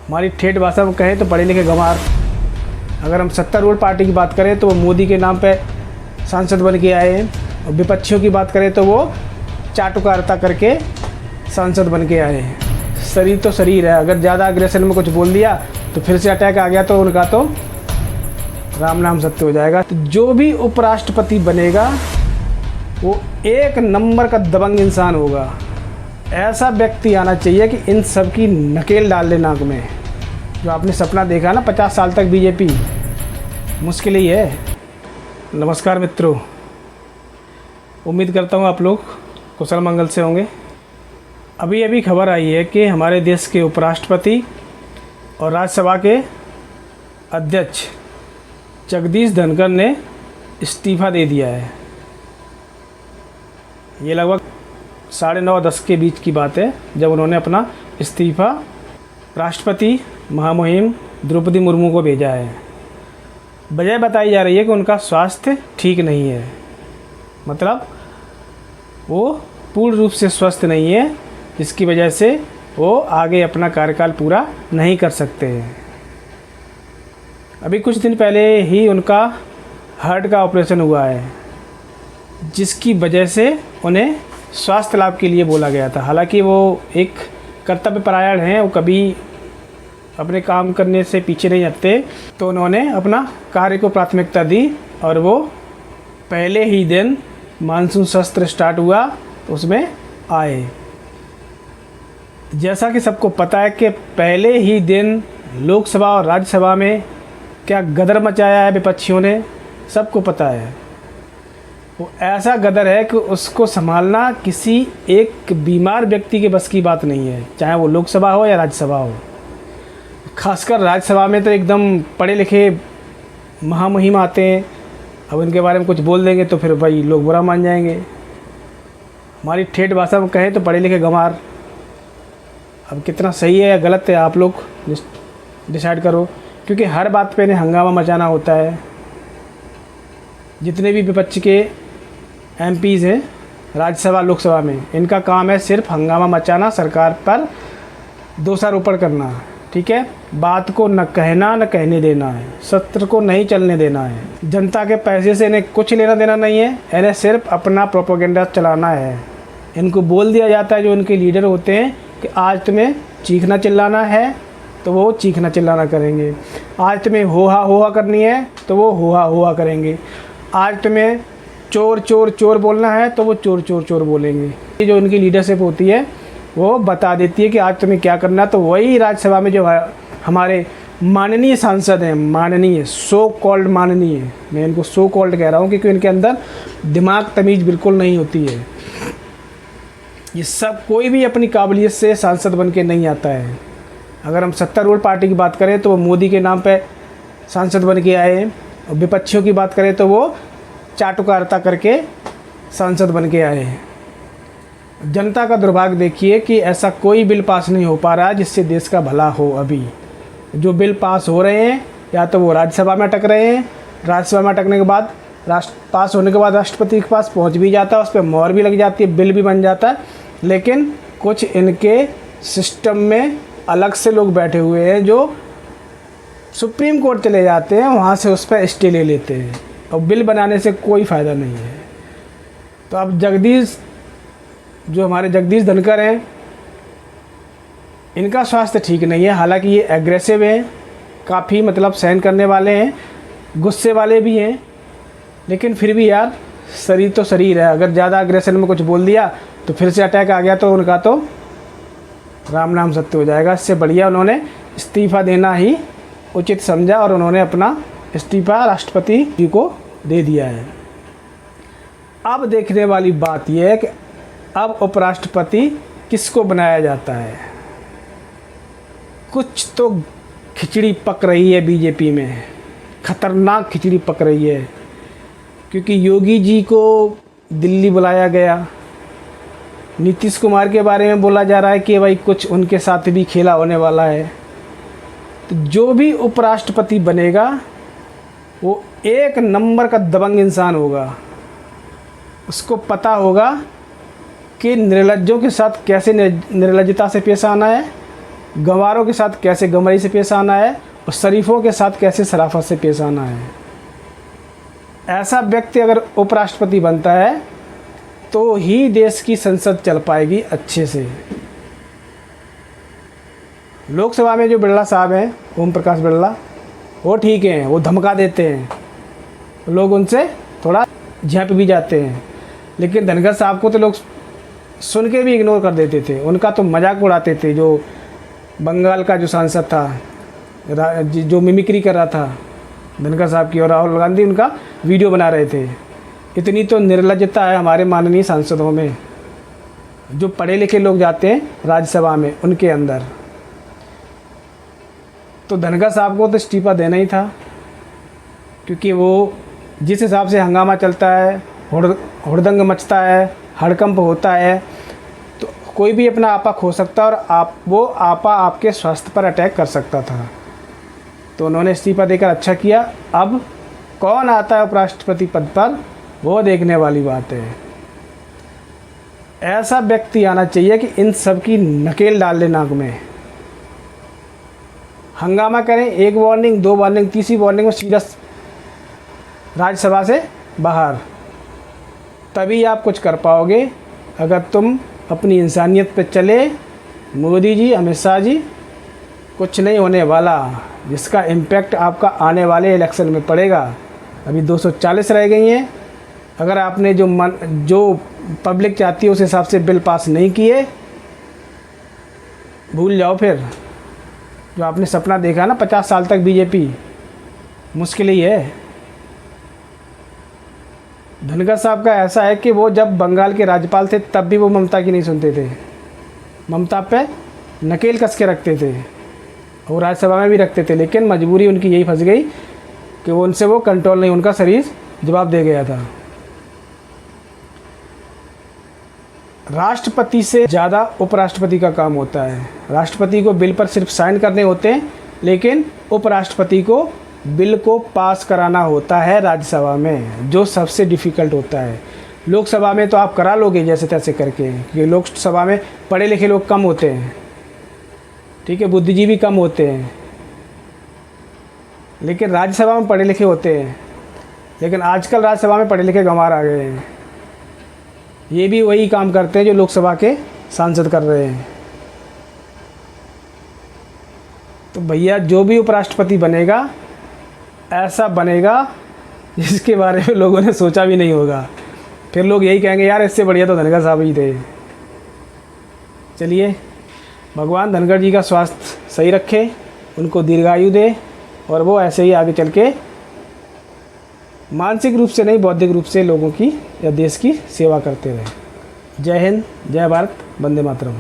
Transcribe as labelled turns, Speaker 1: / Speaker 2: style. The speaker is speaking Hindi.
Speaker 1: हमारी ठेठ भाषा में कहें तो पढ़े लिखे गंवार। अगर हम सत्तारूढ़ पार्टी की बात करें तो वो मोदी के नाम पे सांसद बन के आए हैं, और विपक्षियों की बात करें तो वो चाटुकारिता करके सांसद बन के आए हैं। शरीर तो शरीर है, अगर ज़्यादा अग्रेशन में कुछ बोल दिया तो फिर से अटैक आ गया तो उनका तो राम नाम सत्य हो जाएगा। तो जो भी उपराष्ट्रपति बनेगा वो एक नंबर का दबंग इंसान होगा। ऐसा व्यक्ति आना चाहिए कि इन सब की नकेल डाल दे नाक में। जो आपने सपना देखा ना 50 साल तक बीजेपी, मुश्किल ही है। नमस्कार मित्रों, उम्मीद करता हूँ आप लोग कुशल मंगल से होंगे। अभी अभी खबर आई है कि हमारे देश के उपराष्ट्रपति और राज्यसभा के अध्यक्ष जगदीश धनखड़ ने इस्तीफ़ा दे दिया है। ये लगभग 9:30 के बीच की बात है जब उन्होंने अपना इस्तीफ़ा राष्ट्रपति महामहिम द्रौपदी मुर्मू को भेजा है। वजह बताई जा रही है कि उनका स्वास्थ्य ठीक नहीं है, मतलब वो पूर्ण रूप से स्वस्थ नहीं है, जिसकी वजह से वो आगे अपना कार्यकाल पूरा नहीं कर सकते हैं। अभी कुछ दिन पहले ही उनका हार्ट का ऑपरेशन हुआ है, जिसकी वजह से उन्हें स्वास्थ्य लाभ के लिए बोला गया था। हालांकि वो एक कर्तव्यपरायण हैं, वो कभी अपने काम करने से पीछे नहीं हटते, तो उन्होंने अपना कार्य को प्राथमिकता दी और वो पहले ही दिन मानसून सत्र स्टार्ट हुआ तो उसमें आए। जैसा कि सबको पता है कि पहले ही दिन लोकसभा और राज्यसभा में क्या गदर मचाया है विपक्षियों ने, सबको पता है। वो ऐसा गदर है कि उसको संभालना किसी एक बीमार व्यक्ति के बस की बात नहीं है, चाहे वो लोकसभा हो या राज्यसभा हो। खासकर राज्यसभा में तो एकदम पढ़े लिखे महामहिम आते हैं। अब इनके बारे में कुछ बोल देंगे तो फिर भाई लोग बुरा मान जाएंगे। हमारी ठेठ भाषा में कहें तो पढ़े लिखे गंवार। अब कितना सही है या गलत है आप लोग डिसाइड करो, क्योंकि हर बात पे इन्हें हंगामा मचाना होता है। जितने भी विपक्ष के एमपीज़ हैं राज्यसभा लोकसभा में, इनका काम है सिर्फ हंगामा मचाना, सरकार पर दोषारोपण करना। ठीक है, बात को न कहना न कहने देना है, सत्र को नहीं चलने देना है। जनता के पैसे से इन्हें कुछ लेना देना नहीं है, इन्हें सिर्फ अपना प्रोपेगेंडा चलाना है। इनको बोल दिया जाता है जो उनके लीडर होते हैं कि आज तुम्हें चीखना चिल्लाना है तो वो चीखना चिल्लाना करेंगे, आज तुम्हें होहा करनी है तो वो होहा करेंगे, आज तुम्हें चोर चोर चोर बोलना है तो वो चोर चोर चोर बोलेंगे। ये जो उनकी लीडरशिप होती है वो बता देती है कि आज तुम्हें क्या करना है। तो वही राज्यसभा में जो हमारे माननीय सांसद हैं, माननीय सो कॉल्ड माननीय, मैं इनको सो कॉल्ड कह रहा हूँ क्योंकि इनके अंदर दिमाग तमीज़ बिल्कुल नहीं होती है। ये सब कोई भी अपनी काबिलियत से सांसद बन के नहीं आता है। अगर हम सत्तारूढ़ पार्टी की बात करें तो वो मोदी के नाम पे सांसद बन के आए हैं, और विपक्षियों की बात करें तो वो चाटुकारिता करके सांसद बन के आए हैं। जनता का दुर्भाग्य देखिए कि ऐसा कोई बिल पास नहीं हो पा रहा है जिससे देश का भला हो। अभी जो बिल पास हो रहे हैं या तो वो राज्यसभा में अटक रहे हैं, राज्यसभा में अटकने के बाद पास होने के बाद राष्ट्रपति के पास पहुंच भी जाता है, उस पर मोहर भी लग जाती है, बिल भी बन जाता है, लेकिन कुछ इनके सिस्टम में अलग से लोग बैठे हुए हैं जो सुप्रीम कोर्ट चले जाते हैं, वहाँ से उस पर स्टे ले लेते हैं और बिल बनाने से कोई फ़ायदा नहीं है। तो अब जो हमारे जगदीश धनखड़ हैं, इनका स्वास्थ्य ठीक नहीं है। हालांकि ये एग्रेसिव हैं, काफ़ी मतलब सहन करने वाले हैं, गुस्से वाले भी हैं, लेकिन फिर भी यार शरीर तो शरीर है। अगर ज़्यादा अग्रेशन में कुछ बोल दिया तो फिर से अटैक आ गया तो उनका तो राम नाम सत्य हो जाएगा। इससे बढ़िया उन्होंने इस्तीफ़ा देना ही उचित समझा और उन्होंने अपना इस्तीफ़ा राष्ट्रपति जी को दे दिया है। अब देखने वाली बात यह है कि अब उपराष्ट्रपति किसको बनाया जाता है। कुछ तो खिचड़ी पक रही है बीजेपी में, खतरनाक खिचड़ी पक रही है, क्योंकि योगी जी को दिल्ली बुलाया गया, नीतीश कुमार के बारे में बोला जा रहा है कि भाई कुछ उनके साथ भी खेला होने वाला है। तो जो भी उपराष्ट्रपति बनेगा वो एक नंबर का दबंग इंसान होगा। उसको पता होगा कि निर्लज्जों के साथ कैसे निर्लज्जता से पेश आना है गंवारों के साथ कैसे गंवारी से पेश आना है और शरीफों के साथ कैसे शराफत से पेश आना है। ऐसा व्यक्ति अगर उपराष्ट्रपति बनता है तो ही देश की संसद चल पाएगी अच्छे से। लोकसभा में जो बिरला साहब हैं, ओम प्रकाश बिरला, वो ठीक हैं, वो धमका देते हैं, लोग उनसे थोड़ा झेप भी जाते हैं। लेकिन धनखड़ साहब को तो लोग सुन के भी इग्नोर कर देते थे, उनका तो मजाक उड़ाते थे। जो बंगाल का जो सांसद था, जो मिमिक्री कर रहा था धनखड़ साहब की, और राहुल गांधी उनका वीडियो बना रहे थे। इतनी तो निर्लज्जता है हमारे माननीय सांसदों में, जो पढ़े लिखे लोग जाते हैं राज्यसभा में, उनके अंदर। तो धनखड़ साहब को तो इस्तीफा देना ही था, क्योंकि वो जिस हिसाब से हंगामा चलता है, हुड़दंग मचता है, हड़कंप होता है, तो कोई भी अपना आपा खो सकता है, और वो आपा आपके स्वास्थ्य पर अटैक कर सकता था। तो उन्होंने इस्तीफा देकर अच्छा किया। अब कौन आता है उपराष्ट्रपति पद पर, वो देखने वाली बात है। ऐसा व्यक्ति आना चाहिए कि इन सब की नकेल डाल ले नाक में। हंगामा करें, एक वार्निंग, दो वार्निंग, तीसरी वार्निंग में सीधा राज्यसभा से बाहर। तभी आप कुछ कर पाओगे। अगर तुम अपनी इंसानियत पे चले, मोदी जी, अमित शाह जी, कुछ नहीं होने वाला, जिसका इम्पैक्ट आपका आने वाले इलेक्शन में पड़ेगा। अभी 240 रह गई हैं। अगर आपने जो पब्लिक चाहती है उस हिसाब से बिल पास नहीं किए, भूल जाओ। फिर जो आपने सपना देखा ना 50 साल तक बीजेपी, मुश्किल ही है। धनखड़ साहब का ऐसा है कि वो जब बंगाल के राज्यपाल थे तब भी वो ममता की नहीं सुनते थे, ममता पे नकेल कस के रखते थे, और राज्यसभा में भी रखते थे। लेकिन मजबूरी उनकी यही फंस गई कि वो उनसे वो कंट्रोल नहीं, उनका शरीर जवाब दे गया था। राष्ट्रपति से ज़्यादा उपराष्ट्रपति का काम होता है। राष्ट्रपति को बिल पर सिर्फ साइन करने होते हैं, लेकिन उपराष्ट्रपति को बिल को पास कराना होता है राज्यसभा में, जो सबसे डिफ़िकल्ट होता है। लोकसभा में तो आप करा लोगे जैसे तैसे करके, क्योंकि लोकसभा में पढ़े लिखे लोग कम होते हैं, ठीक है, बुद्धिजीवी कम होते हैं। लेकिन राज्यसभा में पढ़े लिखे होते हैं। लेकिन आजकल राज्यसभा में पढ़े लिखे गंवार आ गए हैं। ये भी वही काम करते हैं जो लोकसभा के सांसद कर रहे हैं। तो भैया, जो भी उपराष्ट्रपति बनेगा, ऐसा बनेगा जिसके बारे में लोगों ने सोचा भी नहीं होगा। फिर लोग यही कहेंगे, यार इससे बढ़िया तो धनखड़ साहब ही थे। चलिए, भगवान धनखड़ जी का स्वास्थ्य सही रखे, उनको दीर्घायु दे, और वो ऐसे ही आगे चल के मानसिक रूप से नहीं, बौद्धिक रूप से लोगों की या देश की सेवा करते रहे। जय हिंद, जय भारत, वंदे मातरम।